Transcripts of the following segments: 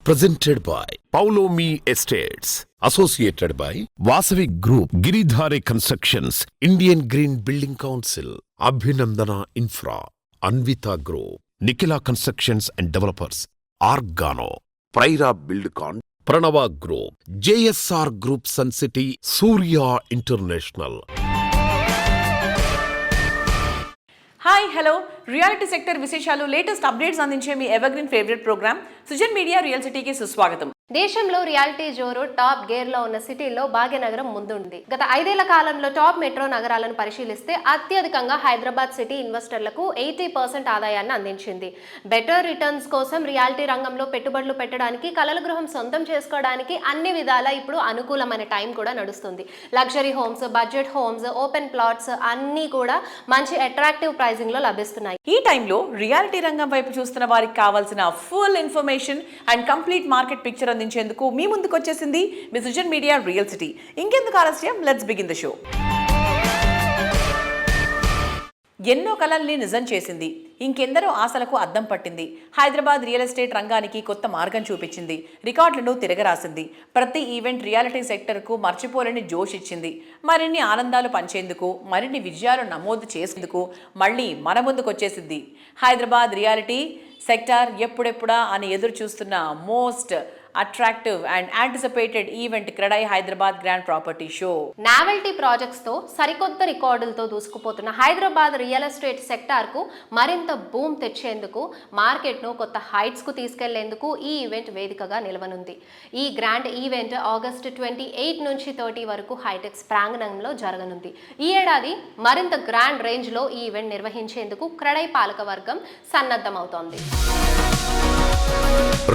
Presented by Paulomi Estates. Associated by Vasavi Group, Giridhare Constructions, Indian Green Building Council, Abhinandana Infra, Anvita Group, Nikila Constructions and Developers, Argano, Praira Buildcon, Pranava Group, JSR Group Sun City, Surya International. Hi hello reality sector విశేషాలు latest updates అందించే మీ evergreen favourite programme Sujan media real సిటీకి సుస్వాగతం. దేశంలో reality జోరు top gear లో ఉన్న సిటీల్లో భాగ్యనగరం ముందుంది. గత 5 ఏళ్ల కాలంలో టాప్ మెట్రో నగరాలను పరిశీలిస్తే అత్యధికంగా హైదరాబాద్ సిటీ ఇన్వెస్టర్లకు 80% ఆదాయాన్ని అందించింది. బెటర్ రిటర్న్స్ కోసం రియాలిటీ రంగంలో పెట్టుబడులు పెట్టడానికి, కలల గృహం సొంతం చేసుకోవడానికి అన్ని విధాలా ఇప్పుడు అనుకూలమైన టైం కూడా నడుస్తుంది. Luxury homes, budget homes, open plots అన్నీ కూడా మంచి అట్రాక్టివ్ ప్రైజింగ్ లో లభిస్తున్నాయి. ఈ టైంలో రియాలిటీ రంగం వైపు చూస్తున్న వారికి కావాల్సిన full information and complete market picture అందించేందుకు మీ ముందుకు వచ్చేసింది మీ సుజన్ మీడియా రియల్ సిటీ. ఇంకెందుకు ఆలస్యం, లెట్స్ బిగిన్ ద షో. ఎన్నో కలల్ని నిజం చేసింది, ఇంకెందరో ఆశలకు అద్దం పట్టింది. హైదరాబాద్ రియల్ ఎస్టేట్ రంగానికి కొత్త మార్గం చూపించింది, రికార్డులను తిరగరాసింది. ప్రతి ఈవెంట్ రియాలిటీ సెక్టర్కు మర్చిపోలేని జోష్ ఇచ్చింది. మరిన్ని ఆనందాలు పంచేందుకు, మరిన్ని విజయాలు నమోదు చేసేందుకు మళ్ళీ మన ముందుకు వచ్చేసింది హైదరాబాద్ రియాలిటీ సెక్టార్. ఎప్పుడెప్పుడా అని ఎదురు చూస్తున్న most attractive and anticipated event CREDAI Hyderabad grand property show. Novelty projects తో సరికొత్త రికార్డులతో దూసుకుపోతున్న హైదరాబాద్ రియల్ ఎస్టేట్ సెక్టార్ కు మరింత బూమ్ తెచ్చేందుకు, మార్కెట్ ను కొత్త హైట్స్ కు తీసుకెళ్లేందుకు ఈ ఈవెంట్ వేదికగా నిలవనుంది. ఈ గ్రాండ్ ఈవెంట్ ఆగస్టు 28 నుంచి 30 వరకు హైటెక్స్ ప్రాంగణంలో జరగనుంది. ఈ ఏడాది మరింత గ్రాండ్ రేంజ్ లో ఈ ఈవెంట్ నిర్వహించేందుకు క్రెడై పాలకవర్గం సన్నద్ధమవుతోంది.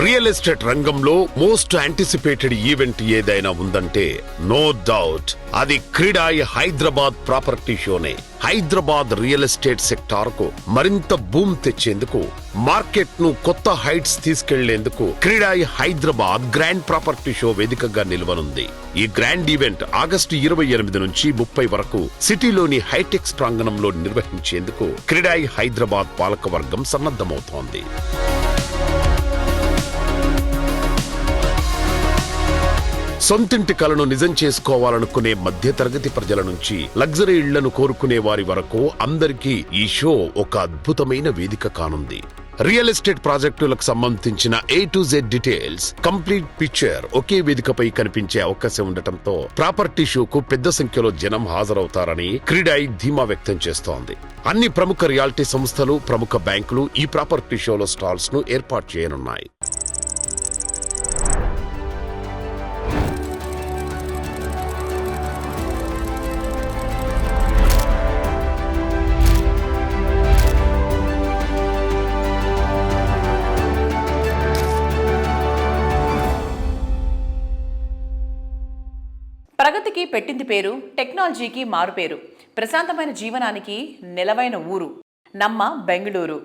రియల్ ఎస్టేట్ రంగంలో మోస్ట్ యాంటిసిపేటెడ్ ఈవెంట్ ఏదైనా ఉందంటే నో డౌట్ అది క్రెడై హైదరాబాద్ ప్రాపర్టీ షోనే. హైదరాబాద్ రియల్ ఎస్టేట్ సెక్టార్ కు మరింత బూమ్ తెచ్చేందుకు, మార్కెట్ ను కొత్త హైట్స్ తీసుకెళ్లేందుకు CREDAI Hyderabad grand property show వేదికగా నిలవనుంది. ఈ గ్రాండ్ ఈవెంట్ ఆగస్టు 28 నుంచి 30 వరకు సిటీలోని హైటెక్స్ ప్రాంగణంలో నిర్వహించేందుకు క్రెడై హైదరాబాద్ పాలకవర్గం సన్నద్ధమవుతోంది. సొంతింటి కలను నిజం చేసుకోవాలనుకునే మధ్యతరగతి ప్రజల నుంచి లగ్జరీ ఇళ్లను కోరుకునే వారి వరకు అందరికీ ఈ షో ఒక అద్భుతమైన వేదిక కానుంది. రియల్ ఎస్టేట్ ప్రాజెక్టులకు సంబంధించిన A to Z details, complete picture ఒకే వేదికపై కనిపించే అవకాశం ఉండటంతో ప్రాపర్టీ షోకు పెద్ద సంఖ్యలో జనం హాజరవుతారని క్రెడై ధీమా వ్యక్తం చేస్తోంది. అన్ని ప్రముఖ రియాలిటీ సంస్థలు, ప్రముఖ బ్యాంకులు ఈ ప్రాపర్టీ షోలో స్టాల్స్ ను ఏర్పాటు చేయనున్నాయి. ప్రగతికి పెట్టింది పేరు, టెక్నాలజీకి మారు పేరు, ప్రశాంతమైన జీవనానికి నెలవైన ఊరు నమ్మ బెంగళూరు.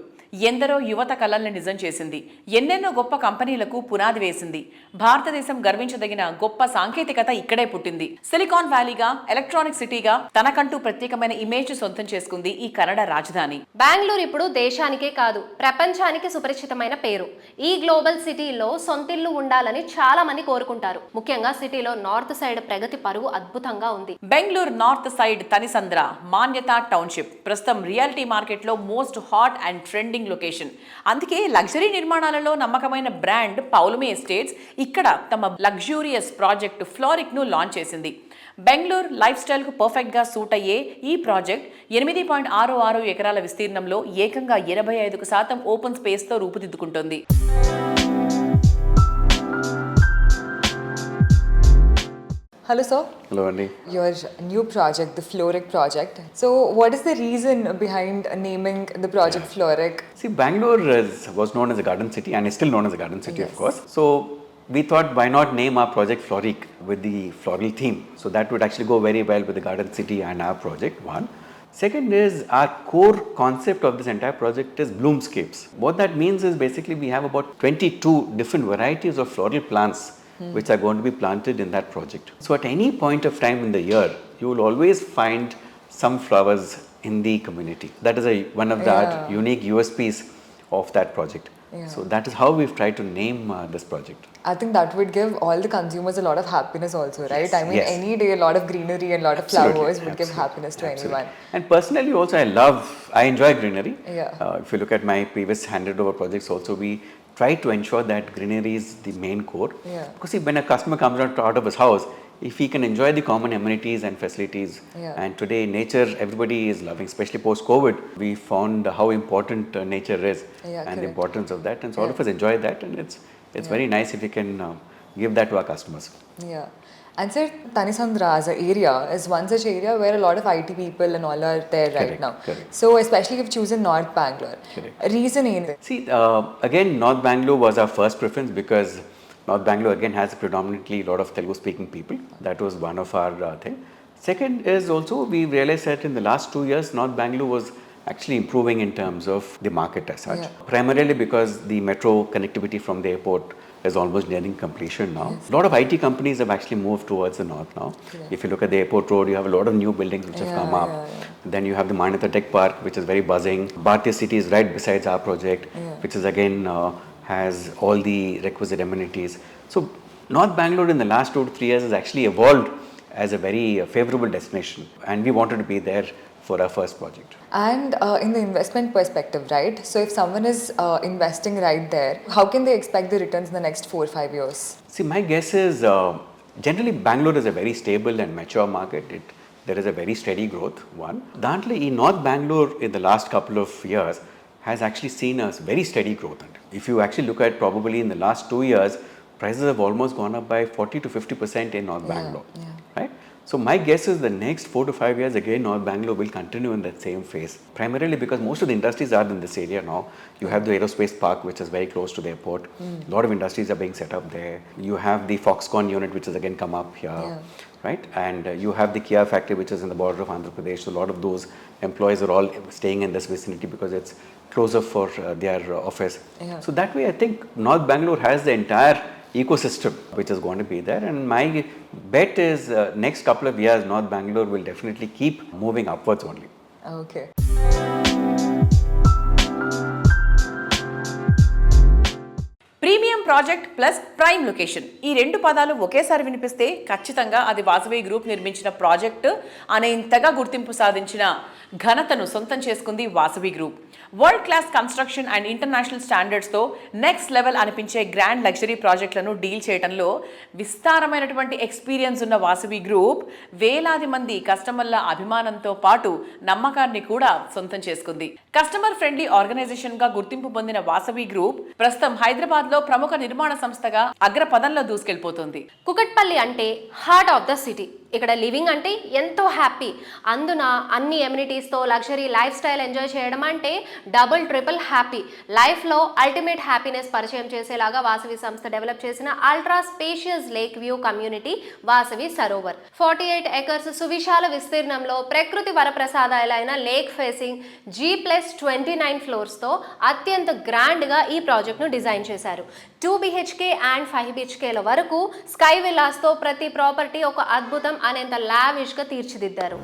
ఎందరో యువత కలల్ని నిజం చేసింది, ఎన్నెన్నో గొప్ప కంపెనీలకు పునాది వేసింది. భారతదేశం గర్వించదగిన గొప్ప సాంకేతికత ఇక్కడే పుట్టింది. సిలికాన్ వ్యాలీగా, ఎలక్ట్రానిక్ సిటీగా తనకంటూ ప్రత్యేకమైన ఇమేజ్ సొంతం చేసుకుంది ఈ కన్నడ రాజధాని. బెంగళూరు ఇప్పుడు దేశానికే కాదు, ప్రపంచానికి సుపరిచితమైన పేరు. ఈ గ్లోబల్ సిటీలో సొంతిల్లు ఉండాలని చాలా మంది కోరుకుంటారు. ముఖ్యంగా సిటీలో నార్త్ సైడ్ ప్రగతి పరువు అద్భుతంగా ఉంది. బెంగళూరు నార్త్ సైడ్ తనిసంద్ర, మాన్యత టౌన్షిప్ ప్రస్తుతం రియాలిటీ మార్కెట్ లో most hot and trending location. అందుకే లగ్జరీ నిర్మాణాలలో నమ్మకమైన బ్రాండ్ పౌలోమి ఎస్టేట్స్ ఇక్కడ తమ లగ్జూరియస్ ప్రాజెక్ట్ ఫ్లోరిక్ ను లాంచ్ చేసింది. బెంగళూరు లైఫ్ స్టైల్ కు పర్ఫెక్ట్ గా సూట్ అయ్యే ఈ ప్రాజెక్ట్ 8.66 ఎకరాల విస్తీర్ణంలో ఏకంగా 85% ఓపెన్ స్పేస్ తో రూపుదిద్దుకుంటోంది. Hello sir. Hello Andy. Your new project, the Floric project. So what is the reason behind naming the project Floric? See, Bangalore was known as a garden city and is still known as a garden city, yes, of course. So we thought, why not name our project Floric with the floral theme? So that would actually go very well with the garden city and our project, one. Second is, our core concept of this entire project is bloomscapes. What that means is basically we have about 22 different varieties of floral plants which are going to be planted in that project. So at any point of time in the year, you will always find some flowers in the community. That is one of the unique USPs of that project. So that is how we've tried to name this project. I think that would give all the consumers a lot of happiness also, right? Yes, I mean, yes. any day, a lot of greenery and a lot of Absolutely, flowers would give absolutely, happiness to absolutely. anyone. And personally also I enjoy greenery. Yeah. If you look at my previous handed over projects also, we try to ensure that greenery is the main core. Yeah. Because see, when a customer comes out of his house, if he can enjoy the common amenities and facilities, Yeah. and today nature everybody is loving, especially post-COVID, we found how important nature is Yeah, and correct. the importance of that, and so all Yeah. of us enjoy that, and it's very nice if we can give that to our customers. Yeah. And sir, Tanisandra as an area is one such area where a lot of IT people and all are there right Correct, now. correct. So especially if you've chosen North Bangalore. Correct. Reason is See, again, North Bangalore was our first preference because North Bangalore again has predominantly a lot of Telugu speaking people. That was one of our thing. Second is also we realized that in the last 2 years, North Bangalore was actually improving in terms of the market as such. Yeah. Primarily because the metro connectivity from the airport is almost nearing completion now. A lot of IT companies have actually moved towards the north now. Correct. If you look at the airport road, you have a lot of new buildings which have Yeah, come up. yeah. Then you have the Manyata Tech Park, which is very buzzing. Bhartiya City is right besides our project, Yeah. which is again has all the requisite amenities. So North Bangalore in the last 2 to 3 years has actually evolved as a very favorable destination, and we wanted to be there for our first project. And in the investment perspective, right? So if someone is investing right there, how can they expect the returns in the next 4 or 5 years? See, my guess is generally Bangalore is a very stable and mature market. There is a very steady growth, one. Dantli, in North Bangalore in the last couple of years has actually seen a very steady growth. If you actually look at probably in the last 2 years, prices have almost gone up by 40 to 50% in North Bangalore, right? So my guess is the next 4 to 5 years again North Bangalore will continue in that same phase, primarily because most of the industries are in this area now. You have the aerospace park which is very close to the airport. A lot of industries are being set up there. You have the Foxconn unit which has again come up here, right? And you have the Kia factory which is in the border of Andhra Pradesh. So a lot of those employees are all staying in this vicinity because it's closer for their office. Yeah. So that way I think North Bangalore has the entire ecosystem which is going to be there, and my bet is next couple of years North Bangalore will definitely keep moving upwards only. Okay. Premium project plus prime location, ఈ రెండు పదాలు ఒకేసారి వినిపిస్తే ఖచ్చితంగా అది Vasavi group నిర్మించిన project అనేంతగా గుర్తింపు సాధించిన ఘనతను సొంతం చేసుకుంది Vasavi group. World class construction and international స్టాండర్డ్స్తో నెక్స్ట్ లెవెల్ అనిపించే గ్రాండ్ లగ్జరీ ప్రాజెక్టులను డీల్ చేయడంలో విస్తారమైనటువంటి ఎక్స్పీరియన్స్ ఉన్న వాసవి గ్రూప్ వేలాది మంది కస్టమర్ల అభిమానంతో పాటు నమ్మకాన్ని కూడా సొంతం చేసుకుంది. కస్టమర్ ఫ్రెండ్లీ ఆర్గనైజేషన్గా గుర్తింపు పొందిన వాసవి గ్రూప్ ప్రస్తుతం హైదరాబాద్లో ప్రముఖ నిర్మాణ సంస్థగా అగ్రపదంలో దూసుకెళ్లిపోతుంది. కుకట్పల్లి అంటే హార్ట్ ఆఫ్ ద సిటీ. ఇక్కడ లివింగ్ అంటే ఎంతో హ్యాపీ, అందున అన్ని ఎమ్యూనిటీస్తో లగ్జరీ లైఫ్ స్టైల్ ఎంజాయ్ చేయడం అంటే డబుల్ ట్రిపుల్ హ్యాపీ. లైఫ్లో అల్టిమేట్ హ్యాపీనెస్ పరిచయం చేసేలాగా వాసవి సంస్థ డెవలప్ చేసిన ultra spacious lake view community Vasavi Sarovar. 48 acres సువిశాల విస్తీర్ణంలో ప్రకృతి వరప్రసాదాలైన లేక్ ఫేసింగ్ G+29 ఫ్లోర్స్తో అత్యంత గ్రాండ్గా ఈ ప్రాజెక్ట్ను డిజైన్ చేశారు. 2 BHK అండ్ 5 BHKల వరకు స్కై విల్లాస్తో ప్రతి ప్రాపర్టీ ఒక అద్భుతం అనేంత లావిష్గా తీర్చిదిద్దారు.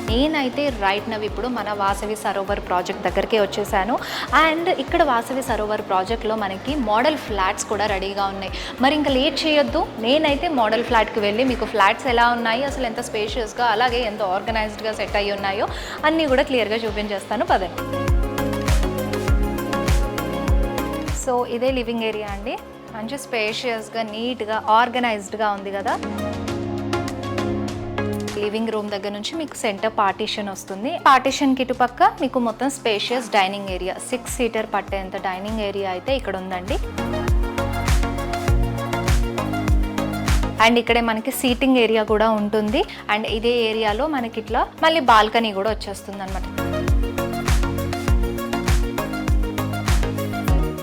నేనైతే రైట్ నవ్ ఇప్పుడు మన వాసవి సరోవర్ ప్రాజెక్ట్ దగ్గరికి వచ్చేసాను. అండ్ ఇక్కడ వాసవి సరోవర్ ప్రాజెక్ట్లో మనకి మోడల్ ఫ్లాట్స్ కూడా రెడీగా ఉన్నాయి. మరి ఇంకా లేట్ చేయొద్దు, నేనైతే మోడల్ ఫ్లాట్కి వెళ్ళి మీకు ఫ్లాట్స్ ఎలా ఉన్నాయి, అసలు ఎంత స్పేషియస్గా అలాగే ఎంత ఆర్గనైజ్డ్గా సెట్ అయ్యి ఉన్నాయో అన్నీ కూడా క్లియర్గా చూపించేస్తాను. పదండి. సో ఇదే లివింగ్ ఏరియా అండి, మంచి స్పేషియస్గా నీట్గా ఆర్గనైజ్డ్గా ఉంది కదా. లివింగ్ రూమ్ దగ్గర నుంచి మీకు సెంటర్ పార్టీషన్ వస్తుంది. పార్టీషన్కి ఇటుపక్క మీకు మొత్తం స్పేషియస్ డైనింగ్ ఏరియా, 6 seater పట్టేంత డైనింగ్ ఏరియా అయితే ఇక్కడ ఉందండి. అండ్ ఇక్కడే మనకి సీటింగ్ ఏరియా కూడా ఉంటుంది. అండ్ ఇదే ఏరియాలో మనకి ఇట్లా మళ్ళీ బాల్కనీ కూడా వచ్చేస్తుంది అనమాట.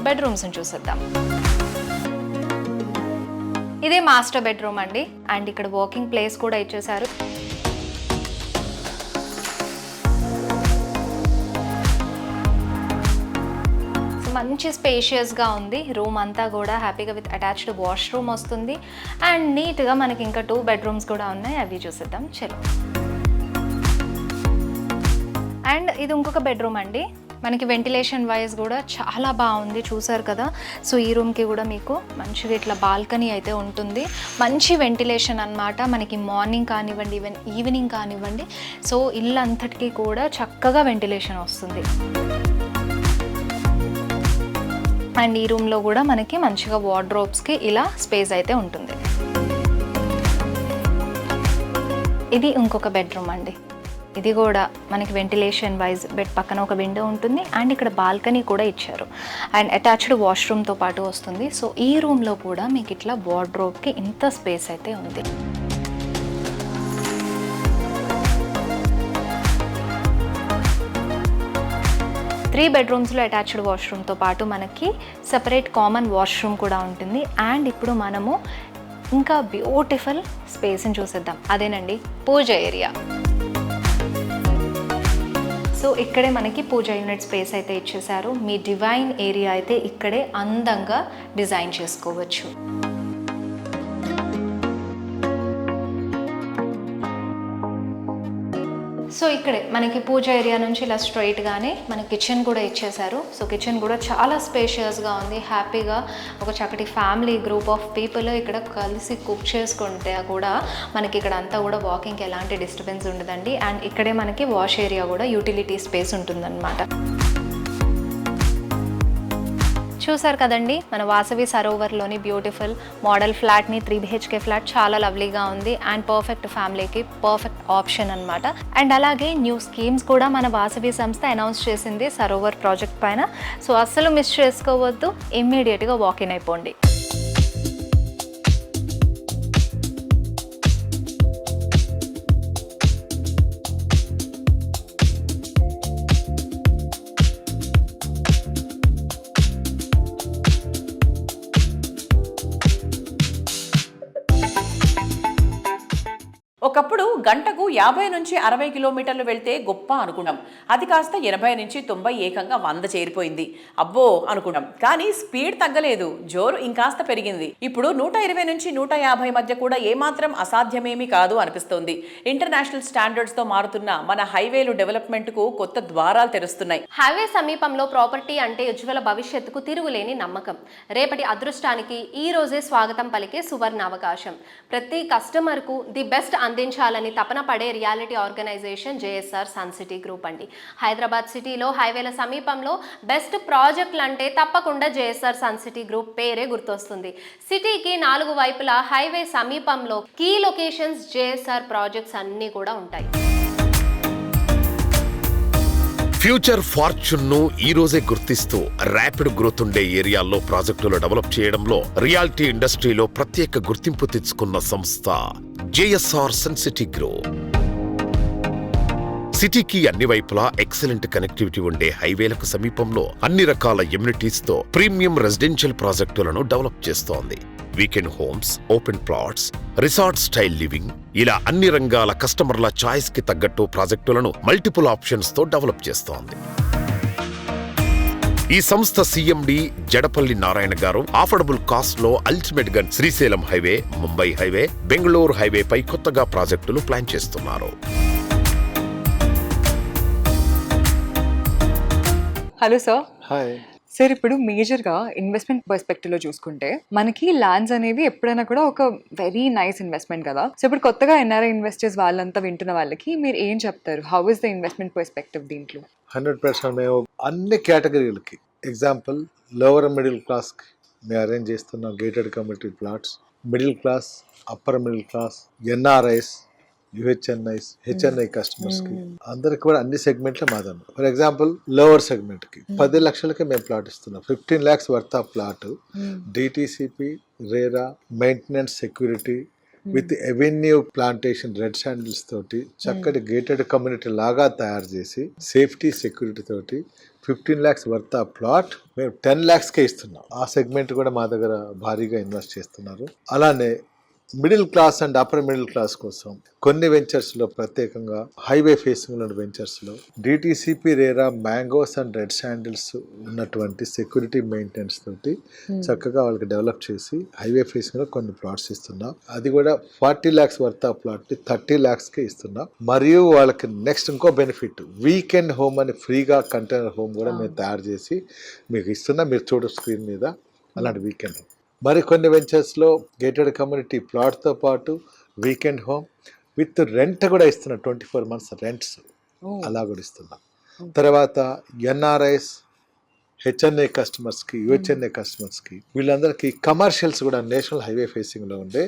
బెడ్రూమ్స్ చూసేద్దాం. ఇదే మాస్టర్ బెడ్రూమ్ అండి. అండ్ ఇక్కడ వాకింగ్ ప్లేస్ కూడా ఇచ్చేసారు. మంచి స్పేషియస్గా ఉంది రూమ్ అంతా కూడా, హ్యాపీగా విత్ అటాచ్డ్ వాష్రూమ్ వస్తుంది. అండ్ నీట్గా మనకి ఇంకా 2 bedrooms కూడా ఉన్నాయి, అవి చూసేద్దాం. చలో. అండ్ ఇది ఇంకొక బెడ్రూమ్ అండి. మనకి వెంటిలేషన్ వైజ్ కూడా చాలా బాగుంది, చూసారు కదా. సో ఈ రూమ్కి కూడా మీకు మంచిగా ఇట్లా బాల్కనీ అయితే ఉంటుంది. మంచి వెంటిలేషన్ అన్నమాట. మనకి మార్నింగ్ కానివ్వండి, ఈవినింగ్ కానివ్వండి, సో ఇల్లు అంతటికీ కూడా చక్కగా వెంటిలేషన్ వస్తుంది. అండ్ ఈ రూమ్లో కూడా మనకి మంచిగా వార్డ్రోబ్స్కి ఇలా స్పేస్ అయితే ఉంటుంది. ఇది ఇంకొక బెడ్రూమ్ అండి. ఇది కూడా మనకి వెంటిలేషన్ వైజ్ బెడ్ పక్కన ఒక విండో ఉంటుంది అండ్ ఇక్కడ బాల్కనీ కూడా ఇచ్చారు అండ్ అటాచ్డ్ వాష్రూమ్తో పాటు వస్తుంది. సో ఈ రూమ్లో కూడా మీకు ఇట్లా వార్డ్రోబ్కి ఇంత స్పేస్ అయితే ఉంది. త్రీ బెడ్రూమ్స్లో అటాచ్డ్ వాష్రూమ్తో పాటు మనకి సెపరేట్ కామన్ వాష్రూమ్ కూడా ఉంటుంది. అండ్ ఇప్పుడు మనము ఇంకా బ్యూటిఫుల్ స్పేస్ని చూసేద్దాం. అదేనండి పూజ ఏరియా. సో ఇక్కడే మనకి పూజ యూనిట్ స్పేస్ అయితే ఇచ్చేసారు. మీ డివైన్ ఏరియా అయితే ఇక్కడే అందంగా డిజైన్ చేసుకోవచ్చు. సో ఇక్కడే మనకి పూజ ఏరియా నుంచి ఇలా స్ట్రైట్గానే మన కిచెన్ కూడా ఇచ్చేసారు. సో కిచెన్ కూడా చాలా స్పేషియస్గా ఉంది. హ్యాపీగా ఒక చక్కటి ఫ్యామిలీ గ్రూప్ ఆఫ్ పీపుల్ ఇక్కడ కలిసి కుక్ చేసుకుంటే కూడా మనకి ఇక్కడ అంతా కూడా వాకింగ్కి ఎలాంటి డిస్టర్బెన్స్ ఉండదండి. అండ్ ఇక్కడే మనకి వాష్ ఏరియా కూడా యూటిలిటీ స్పేస్ ఉంటుందన్నమాట. చూసారు కదండి మన వాసవి సరోవర్లోని బ్యూటిఫుల్ మోడల్ ఫ్లాట్ని. 3 BHK ఫ్లాట్ చాలా లవ్లీగా ఉంది అండ్ పర్ఫెక్ట్ ఫ్యామిలీకి పర్ఫెక్ట్ ఆప్షన్ అనమాట. అండ్ అలాగే న్యూ స్కీమ్స్ కూడా మన వాసవి సంస్థ అనౌన్స్ చేసింది సరోవర్ ప్రాజెక్ట్ పైన. సో అస్సలు మిస్ చేసుకోవద్దు, ఇమ్మీడియట్గా వాకిన్ అయిపోండి. ఒకప్పుడు గంటకు 50 నుంచి 60 కిలోమీటర్లు వెళ్తే గొప్ప అనుకున్నాం. అది కాస్త 80 నుంచి 90 ఏకంగా 100 చేరిపోయింది. అబ్బో అనుకున్నాం. కానీ స్పీడ్ తగ్గలేదు, జోరు ఇంకాస్త పెరిగింది. ఇప్పుడు 120 నుంచి 150 మధ్య కూడా ఏమాత్రం అసాధ్యమేమీ కాదు అనిపిస్తోంది. ఇంటర్నేషనల్ స్టాండర్డ్స్ తో మారుతున్న మన హైవేలు డెవలప్మెంట్ కు కొత్త ద్వారాలు తెరుస్తున్నాయి. హైవే సమీపంలో ప్రాపర్టీ అంటే ఉజ్వల భవిష్యత్తుకు తిరుగులేని నమ్మకం. రేపటి అదృష్టానికి ఈ రోజే స్వాగతం పలికే సువర్ణ అవకాశం. ప్రతి కస్టమర్కు ది బెస్ట్ అందించాలని తపన పడే reality organisation JSR Sun City Group అండి. హైదరాబాద్ సిటీలో హైవేల సమీపంలో బెస్ట్ ప్రాజెక్టులు అంటే తప్పకుండా జేఎస్ఆర్ సన్ సిటీ గ్రూప్ పేరే గుర్తొస్తుంది. సిటీకి 4 వైపులా హైవే సమీపంలో కీ లొకేషన్స్ జేఎస్ఆర్ ప్రాజెక్ట్స్ అన్నీ కూడా ఉంటాయి. ఫ్యూచర్ ఫార్చ్యూన్ ను ఈ రోజే గుర్తిస్తూ ర్యాపిడ్ గ్రోత్ ఉండే ఏరియాల్లో ప్రాజెక్టులు డెవలప్ చేయడంలో రియాలిటీ ఇండస్ట్రీలో ప్రత్యేక గుర్తింపు తెచ్చుకున్న సంస్థ జేఎస్ఆర్ సన్ సిటీ గ్రూప్. సిటీకి అన్ని వైపులా ఎక్సలెంట్ కనెక్టివిటీ ఉండే హైవేలకు సమీపంలో అన్ని రకాల ఎమ్యూనిటీస్ తో ప్రీమియం రెసిడెన్షియల్ ప్రాజెక్టులను డెవలప్ చేస్తోంది. Weekend homes, open plots, resort style living, ఇలా అన్ని రంగాల కస్టమర్ల చాయిస్ కి తగ్గట్టు ప్రాజెక్టులను మల్టిపుల్ ఆప్షన్స్ తో డెవలప్ చేస్తోంది. ఈ సంస్థ సిఎండి జడపల్లి నారాయణ గారు అఫోర్డబుల్ కాస్ట్ లో అల్టిమేట్ గా Srisailam highway, Mumbai highway, Bengaluru highway పై కొత్తగా ప్రాజెక్టులు ప్లాన్ చేస్తున్నారు. Hello sir. హాయ్. సార్ ఇప్పుడు మేజర్గా ఇన్వెస్ట్మెంట్ పర్స్పెక్టివ్లో చూసుకుంటే మనకి ల్యాండ్స్ అనేవి ఎప్పుడైనా కూడా ఒక వెరీ నైస్ ఇన్వెస్ట్మెంట్ కదా. సో ఇప్పుడు కొత్తగా ఎన్ఆర్ఐ ఇన్వెస్టర్స్ వాళ్ళంతా వింటున్న వాళ్ళకి మీరు ఏం చెప్తారు? How is the investment perspective దీంట్లో? 100% మేము అన్ని కేటగిరీలకి, ఎగ్జాంపుల్ లోవర్ మిడిల్ క్లాస్కి మేము అరేంజ్ చేస్తున్నాం gated community plots, middle class, upper middle class, NRIs, UHNIs, HNI customers కి అందరికి కూడా అన్ని సెగ్మెంట్లే మాదన్న. ఫర్ ఎగ్జాంపుల్ లోవర్ సెగ్మెంట్ కి 10 లక్షలకి మేము ప్లాట్ ఇస్తున్నాం. 15 lakhs worth of plot, DTCP, RERA, maintenance, security with avenue plantation, red sandals తోటి చక్కటి గేటెడ్ కమ్యూనిటీ లాగా తయారు చేసి సేఫ్టీ సెక్యూరిటీ తోటి 15 lakhs వర్త్ ఆఫ్ ప్లాట్ మేము 10 lakhsకే ఇస్తున్నాం. ఆ సెగ్మెంట్ కూడా మా దగ్గర భారీగా ఇన్వెస్ట్ చేస్తున్నారు. అలానే middle class and upper middle class కోసం కొన్ని వెంచర్స్లో ప్రత్యేకంగా హైవే ఫేసింగ్ ఉన్న వెంచర్స్లో DTCP RERA mangoes and red sandals ఉన్నటువంటి సెక్యూరిటీ మెయింటెనెన్స్ తోటి చక్కగా వాళ్ళకి డెవలప్ చేసి హైవే ఫేసింగ్లో కొన్ని ప్లాట్స్ ఇస్తున్నాం. అది కూడా 40 lakhs వర్త్ ఆ ప్లాట్ 30 lakhsకి ఇస్తున్నాం. మరియు వాళ్ళకి నెక్స్ట్ ఇంకో బెనిఫిట్ వీకెండ్ హోమ్ అని ఫ్రీగా కంటైనర్ హోమ్ కూడా మేము తయారు చేసి మీకు ఇస్తున్నాం. మీరు చూడు స్క్రీన్ మీద అలాంటి వీకెండ్ హోమ్. మరి కొన్ని వెంచర్స్లో గేటెడ్ కమ్యూనిటీ ప్లాట్తో పాటు వీకెండ్ హోమ్ విత్ రెంట్ కూడా ఇస్తున్నాం. 24 months రెంట్స్ అలా కూడా ఇస్తున్నాం. తర్వాత ఎన్ఆర్ఐస్, హెచ్ఎన్ఏ కస్టమర్స్కి, యూహెచ్ఎన్ఏ కస్టమర్స్కి వీళ్ళందరికీ కమర్షియల్స్ కూడా నేషనల్ హైవే ఫేసింగ్లో ఉండే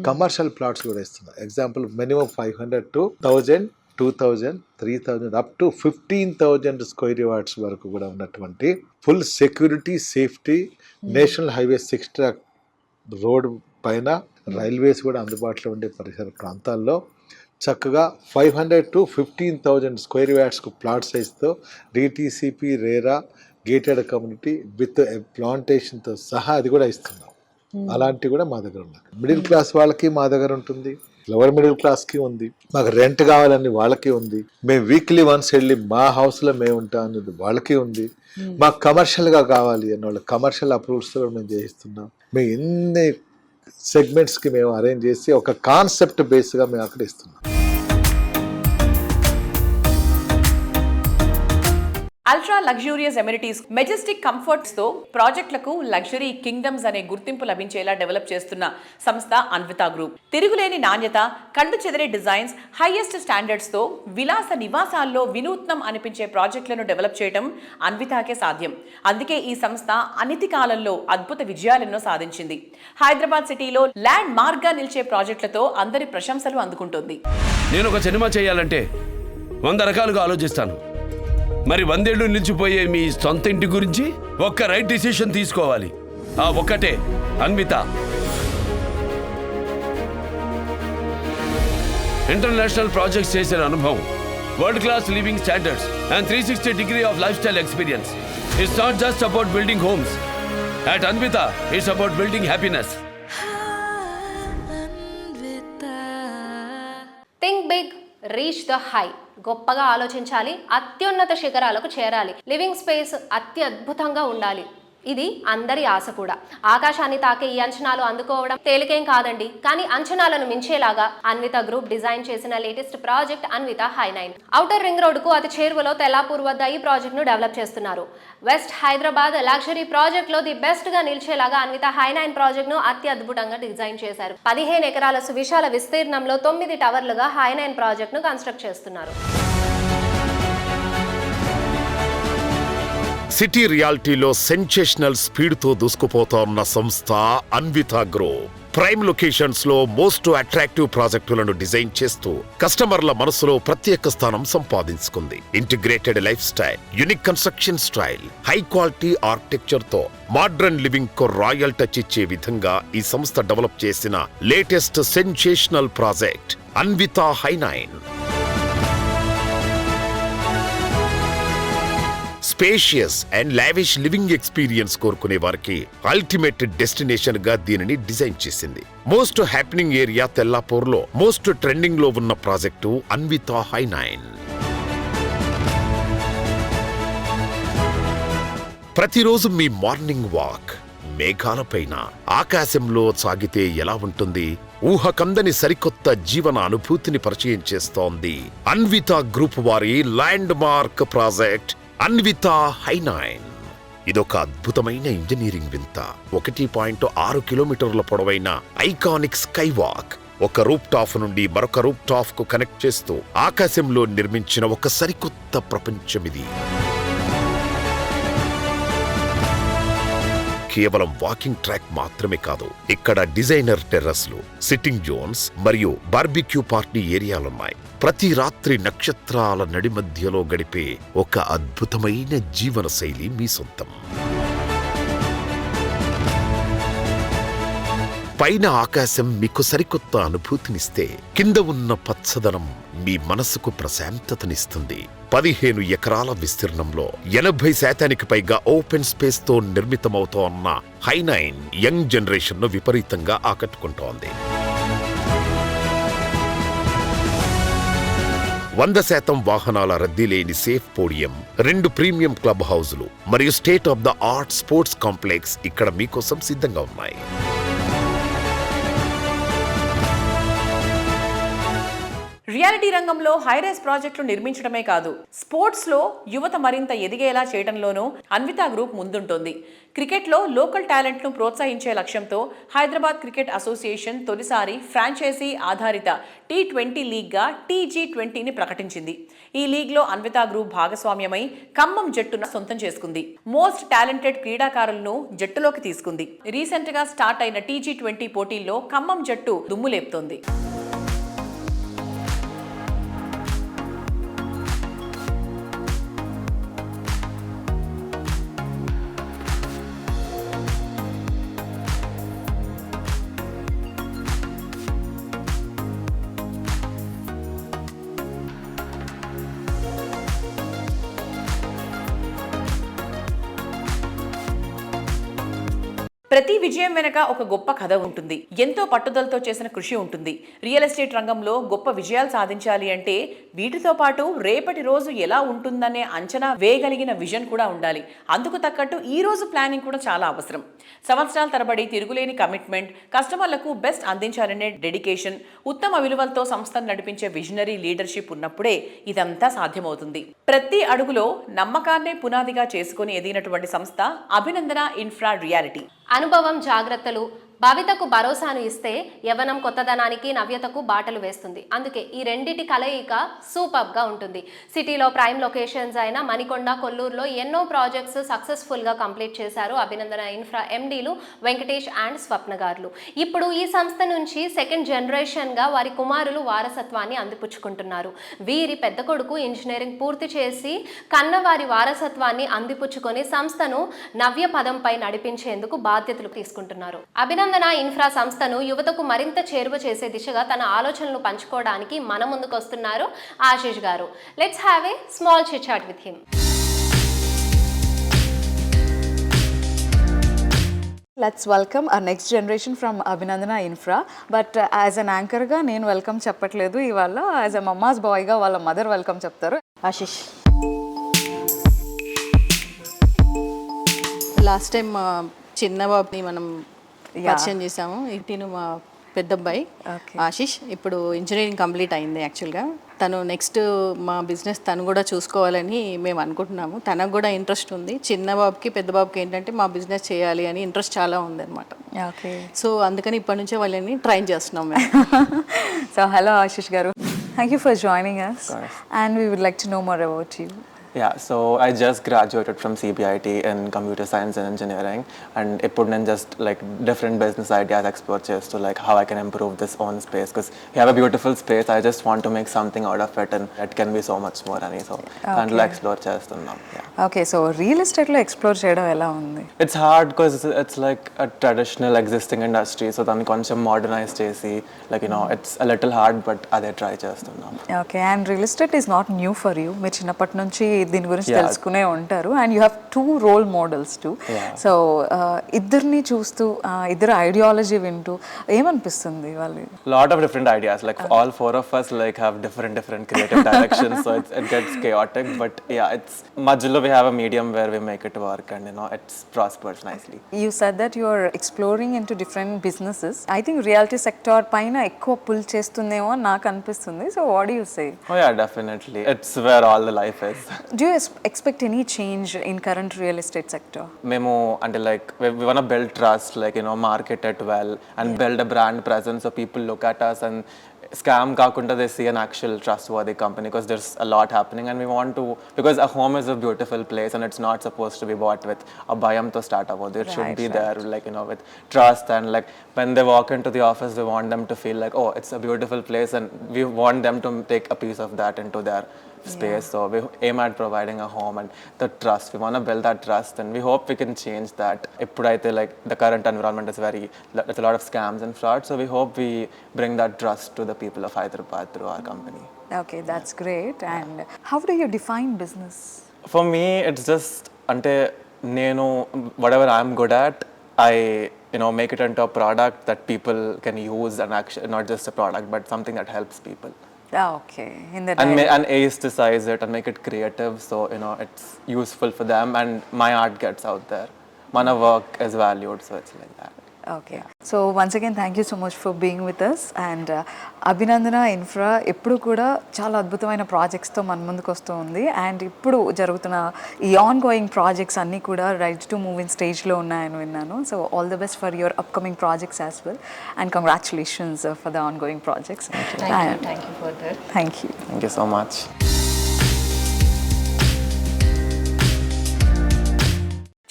కమర్షియల్ ప్లాట్స్ కూడా ఇస్తున్నాం. Example minimum 500 to 1000, 2000, 3000 up to 15,000 square yards వరకు కూడా ఉన్నటువంటి full security, safety, national highway 6 track road పైన రైల్వేస్ కూడా అందుబాటులో ఉండే పరిసర ప్రాంతాల్లో చక్కగా 500 to 15,000 square yardsకు ప్లాట్ సైజ్తో DTCP RERA gated community with ప్లాంటేషన్తో సహా అది కూడా ఇస్తున్నాం. అలాంటివి కూడా మా దగ్గర ఉన్నాయి. మిడిల్ క్లాస్ వాళ్ళకి మా దగ్గర ఉంటుంది, లోవర్ మిడిల్ క్లాస్కి ఉంది, మాకు రెంట్ కావాలని వాళ్ళకి ఉంది, మేము వీక్లీ వన్స్ వెళ్ళి మా హౌస్లో మేము ఉంటాం అనేది వాళ్ళకి ఉంది, మాకు కమర్షియల్గా కావాలి అన్న వాళ్ళు కమర్షియల్ అప్రూవల్స్లో మేము చేయిస్తున్నాం. మేము ఎన్ని సెగ్మెంట్స్కి మేము అరేంజ్ చేసి ఒక కాన్సెప్ట్ బేస్గా మేము అక్కడ ఇస్తున్నాం. Ultra luxurious amenities, Majestic comforts తో ప్రాజెక్టులకు లగ్జరీ కింగ్డమ్స్ అనే గుర్తింపు లభించేలా డెవలప్ చేస్తున్న సంస్థ అన్వితా గ్రూప్. తిరుగులేని నాణ్యత, కళ్ళు చెదిరే డిజైన్స్, హైయెస్ట్ స్టాండర్డ్స్ తో విలాస నివాసాల్లో వినూత్నం అనిపించే ప్రాజెక్టులను డెవలప్ చేయడం అన్వితాకే సాధ్యం. అందుకే ఈ సంస్థ అనతి కాలంలో అద్భుత విజయాలెన్నో సాధించింది. హైదరాబాద్ సిటీలో ల్యాండ్ మార్క్ గా నిలిచే ప్రాజెక్టులతో అందరి ప్రశంసలు అందుకుంటోంది. నేను ఒక సినిమా చేయాలంటే 100 రకాలుగా ఆలోచిస్తాను. మరి 100 ఏళ్ళు నిలిచిపోయే మీ సొంత ఇంటి గురించి ఒక్క రైట్ డిసిషన్ తీసుకోవాలి. ఆ ఒక్కటే అన్విత. ఇంటర్నేషనల్ ప్రాజెక్ట్స్ చేసిన అనుభవం, world class living standards and 360 degree of lifestyle experience. It's not just about building homes. At Anvita, it's about building happiness. Think big, reach the high. గొప్పగా ఆలోచించాలి, అత్యున్నత శిఖరాలకు చేరాలి, లివింగ్ స్పేస్ అత్యద్భుతంగా ఉండాలి. ఇది అందరి ఆశ కూడా. ఆకాశాన్ని తాకే ఈ అంచనాలు అందుకోవడం తేలికేం కాదండి. కానీ అంచనాలను మించేలాగా అన్విత గ్రూప్ డిజైన్ చేసిన లేటెస్ట్ ప్రాజెక్ట్ అన్విత హై9. ఔటర్ రింగ్ రోడ్ కు అతి చేరువలో తెల్లాపూర్ వద్ద ఈ ప్రాజెక్ట్ ను డెవలప్ చేస్తున్నారు. వెస్ట్ హైదరాబాద్ లగ్జరీ ప్రాజెక్ట్ లో ది బెస్ట్ గా నిలిచేలాగా అన్విత హై9 ప్రాజెక్ట్ ను అత్యద్భుతంగా డిజైన్ చేశారు. 15 ఎకరాల సువిశాల విస్తీర్ణంలో 9 టవర్లుగా హై9 ప్రాజెక్ట్ ను కన్స్ట్రక్ట్ చేస్తున్నారు. సిటీ రియాలిటీలో సెన్సేషనల్ స్పీడ్తో దూసుకుపోతోన్న సంస్థ అన్వితా గ్రూప్. ప్రైమ్ లొకేషన్స్ లో మోస్ట్ అట్రాక్టివ్ ప్రాజెక్టులను డిజైన్ చేస్తూ కస్టమర్ల మనసులో ప్రత్యేక స్థానం సంపాదించుకుంది. Integrated lifestyle, unique construction style, high quality architecture తో మోడ్రన్ లివింగ్ కు రాయల్ టచ్ ఇచ్చే విధంగా ఈ సంస్థ డెవలప్ చేసిన లేటెస్ట్ సెన్సేషనల్ ప్రాజెక్ట్ అన్వితా హై9. Spacious and lavish living experience కోరుకునే వారికి అల్టిమేట్ డెస్టినేషన్ గా దీనిని డిజైన్ చేసింది. మోస్ట్ హ్యాపెనింగ్ ఏరియా తెల్లాపూర్ లో మోస్ట్ ట్రెండింగ్ లో ఉన్న ప్రాజెక్టు అన్వితా హై9. ప్రతిరోజు మీ మార్నింగ్ వాక్ మేఘాలపైన, ఆకాశంలో సాగితే ఎలా ఉంటుంది? ఊహకందని సరికొత్త జీవన అనుభూతిని పరిచయం చేస్తోంది అన్వితా గ్రూప్ వారి ల్యాండ్ మార్క్ ప్రాజెక్ట్ అన్వితా హై9. ఇదొక అద్భుతమైన ఇంజనీరింగ్ వింత. 1.6 కిలోమీటర్ల పొడవైన ఐకానిక్ స్కై వాక్ ఒక రూప్ టాప్ నుండి మరొక రూప్ టాప్ కు కనెక్ట్ చేస్తూ ఆకాశంలో నిర్మించిన ఒక సరికొత్త ప్రపంచమిది. కేవలం వాకింగ్ ట్రాక్ మాత్రమే కాదు, ఇక్కడ డిజైనర్ టెర్రస్లు, సిట్టింగ్ జోన్స్ మరియు బార్బిక్యూ పార్టీ ఏరియాలున్నాయి. ప్రతి రాత్రి నక్షత్రాల నడిమధ్యలో గడిపే ఒక అద్భుతమైన జీవన శైలి మీ సొంతం. పైన ఆకాశం మీకు సరికొత్త అనుభూతినిస్తే, కింద ఉన్న పచ్చదనం మీ మనసుకు ప్రశాంతతనిస్తుంది. 15 ఎకరాల విస్తీర్ణంలో 80% పైగా ఓపెన్ స్పేస్ తో నిర్మితమవుతోన్న హై9 యంగ్ జనరేషన్ ను విపరీతంగా ఆకట్టుకుంటోంది. 100% వాహనాల రద్దీ లేని సేఫ్ పోడియం, 2 ప్రీమియం క్లబ్ హౌజులు మరియు state of the art sports complex ఇక్కడ మీకోసం సిద్ధంగా ఉన్నాయి. రియాలిటీ రంగంలో హైరైజ్ ప్రాజెక్టులు నిర్మించడమే కాదు, స్పోర్ట్స్లో యువత మరింత ఎదిగేలా చేయడంలోనూ అన్వితా గ్రూప్ ముందుంటోంది. క్రికెట్లో లోకల్ టాలెంట్ను ప్రోత్సహించే లక్ష్యంతో హైదరాబాద్ క్రికెట్ అసోసియేషన్ తొలిసారి ఫ్రాంచైజీ ఆధారిత T20 లీగ్గా TG20ని ప్రకటించింది. ఈ లీగ్లో అన్వితా గ్రూప్ భాగస్వామ్యమై ఖమ్మం జట్టును సొంతం చేసుకుంది. మోస్ట్ టాలెంటెడ్ క్రీడాకారులను జట్టులోకి తీసుకుంది. రీసెంట్గా స్టార్ట్ అయిన TG20 పోటీల్లో ఖమ్మం జట్టు దుమ్ములేపుతోంది. ప్రతి విజయం వెనక ఒక గొప్ప కథ ఉంటుంది. ఎంతో పట్టుదలతో చేసిన కృషి ఉంటుంది. రియల్ ఎస్టేట్ రంగంలో గొప్ప విజయాలు సాధించాలి అంటే వీటితో పాటు రేపటి రోజు ఎలా ఉంటుందనే అంచనా వేయగలిగిన విజన్ కూడా ఉండాలి. అందుకు తగ్గట్టు ఈ రోజు ప్లానింగ్ కూడా చాలా అవసరం. సంవత్సరాల తరబడి తిరుగులేని కమిట్మెంట్, కస్టమర్లకు బెస్ట్ అందించాలనే డెడికేషన్, ఉత్తమ విలువలతో సంస్థను నడిపించే విజనరీ లీడర్షిప్ ఉన్నప్పుడే ఇదంతా సాధ్యమవుతుంది. ప్రతి అడుగులో నమ్మకాన్నే పునాదిగా చేసుకుని ఎదిగినటువంటి సంస్థ అభినందన ఇన్ఫ్రా రియాలిటీ. అనుభవం, జాగ్రత్తలు భవితకు భరోసాను ఇస్తే యవ్వనం కొత్తదనానికి, నవ్యతకు బాటలు వేస్తుంది. అందుకే ఈ రెండిటి కలయిక సూపర్గా ఉంటుంది. సిటీలో ప్రైమ్ లొకేషన్స్ అయిన మణికొండ, కొల్లూరులో ఎన్నో ప్రాజెక్ట్స్ సక్సెస్ఫుల్గా కంప్లీట్ చేశారు అభినందన ఇన్ఫ్రా ఎండీలు వెంకటేష్ అండ్ స్వప్న గారులు. ఇప్పుడు ఈ సంస్థ నుంచి సెకండ్ జనరేషన్గా వారి కుమారులు వారసత్వాన్ని అందిపుచ్చుకుంటున్నారు. వీరి పెద్ద కొడుకు ఇంజనీరింగ్ పూర్తి చేసి కన్నవారి వారసత్వాన్ని అందిపుచ్చుకొని సంస్థను నవ్య పదంపై నడిపించేందుకు బాధ్యతలు తీసుకుంటున్నారు. అభినందన ఇన్ఫ్రా సంస్థను యువతకు మరింత చేరువ చేసే దిశగా తన ఆలోచనలు పంచుకోవడానికి మన ముందుకు వస్తున్నారు ఆశిష్ గారు. Let's have a small chit chat with him. Let's welcome our next generation from Abhinandana Infra. But as an anchor గా నేను వెల్కమ్ చెప్పట్లేదు ఇవాళ. యాజ్ అ మమ్మాస్ బాయ్గా వాళ్ళ మదర్ వెల్కమ్ చెప్తారు. ఆశిష్, లాస్ట్ టైం చిన్న బాబుని మనం పరిచయం చేసాము. ఇటు మా పెద్ద అబ్బాయి ఆశిష్ ఇప్పుడు ఇంజనీరింగ్ కంప్లీట్ అయింది. యాక్చువల్గా తను నెక్స్ట్ మా బిజినెస్ తను కూడా చూసుకోవాలని మేము అనుకుంటున్నాము. తనకు కూడా ఇంట్రెస్ట్ ఉంది. చిన్న బాబుకి పెద్ద బాబుకి ఏంటంటే మా బిజినెస్ చేయాలి అని ఇంట్రెస్ట్ చాలా ఉంది అనమాట. ఓకే, సో అందుకని ఇప్పటి నుంచే వాళ్ళని ట్రైన్ చేస్తున్నాం మేము. సో హలో ఆశిష్ గారు, thank you for joining us and we would like to know more about you. Yeah, so I just graduated from CBIT in computer science and engineering, and ippudu nen just like different business ideas explore chestu like how I can improve this own space, because we have a beautiful space. I just want to make something out of it and it can be so much more ani, so dantlo explore chestunnam. Yeah, okay, so real estate lo explore cheyadam ela undi? It's hard because it's like a traditional existing industry, so danni koncham modernize chesi like it's a little hard, but ade try chestunnam. Okay, and real estate is not new for you. మీరు చిన్నప్పటి నుంచి దీని గురించి తెలుసుకునే ఉంటారు. And you have 2 role models too. So ఇద్దరిని చూస్తూ ఇద్దరు ఐడియాలజీ వింటూ ఏమనిపిస్తుంది వాళ్ళు? Lot of different ideas, like all 4 of us like have different creative directions, so it gets chaotic, but yeah, it's majlo we have a medium where we make it work and it's prospers nicely. You said that you are exploring into different businesses. I think reality sector పైన ఎక్కువ pull చేస్తుందేమో నాకు అనిపిస్తుంది. So what do you say? Oh yeah, definitely. It's where all the life is. Do you expect any change in current real estate sector? Memo and like we want to build trust, like market it well and build a brand presence so people look at us and scam kakunda they see an actual trustworthy company, because there's a lot happening and we want to, because a home is a beautiful place and it's not supposed to be bought with a bayam to start about. It should be there like with trust, and like when they walk into the office we want them to feel like, oh, it's a beautiful place, and we want them to take a piece of that into their space. So we aim at providing a home and the trust. We want to build that trust and we hope we can change that. Ippudaithe like the current environment is there's a lot of scams and fraud, so we hope we bring that trust to the people of Hyderabad through our company. Okay, that's great. And how do you define business? For me it's just ante nenu whatever I'm good at, I make it into a product that people can use, and actually not just a product but something that helps people. Okay in the and aestheticize it and make it creative, so it's useful for them and my art gets out there. Mana work is valued, so it's like that. Okay so once again thank you so much for being with us and Abhinandana Infra ఎప్పుడు కూడా చాలా అద్భుతమైన ప్రాజెక్ట్స్తో మన ముందుకు వస్తూ ఉంది and ఇప్పుడు జరుగుతున్న ఈ ఆన్ గోయింగ్ ప్రాజెక్ట్స్ అన్నీ కూడా రైట్ టు మూవ్ ఇన్ స్టేజ్లో ఉన్నాయని విన్నాను. So all the best for your upcoming projects as well and congratulations for the ongoing projects. Thank you for that. Thank you. Thank you so much.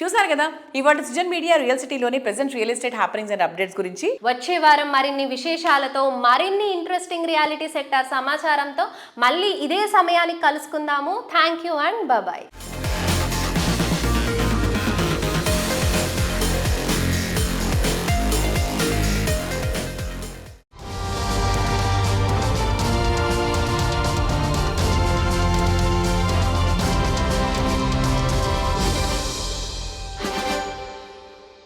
చూసారు కదా ఇవాళ Srujan media real సిటీలోని present real estate happenings and updates గురించి. వచ్చే వారం మరిన్ని విశేషాలతో మరిన్ని ఇంట్రెస్టింగ్ రియాలిటీ సెక్టార్ సమాచారంతో మళ్ళీ ఇదే సమయానికి కలుసుకుందాము. Thank you and bye.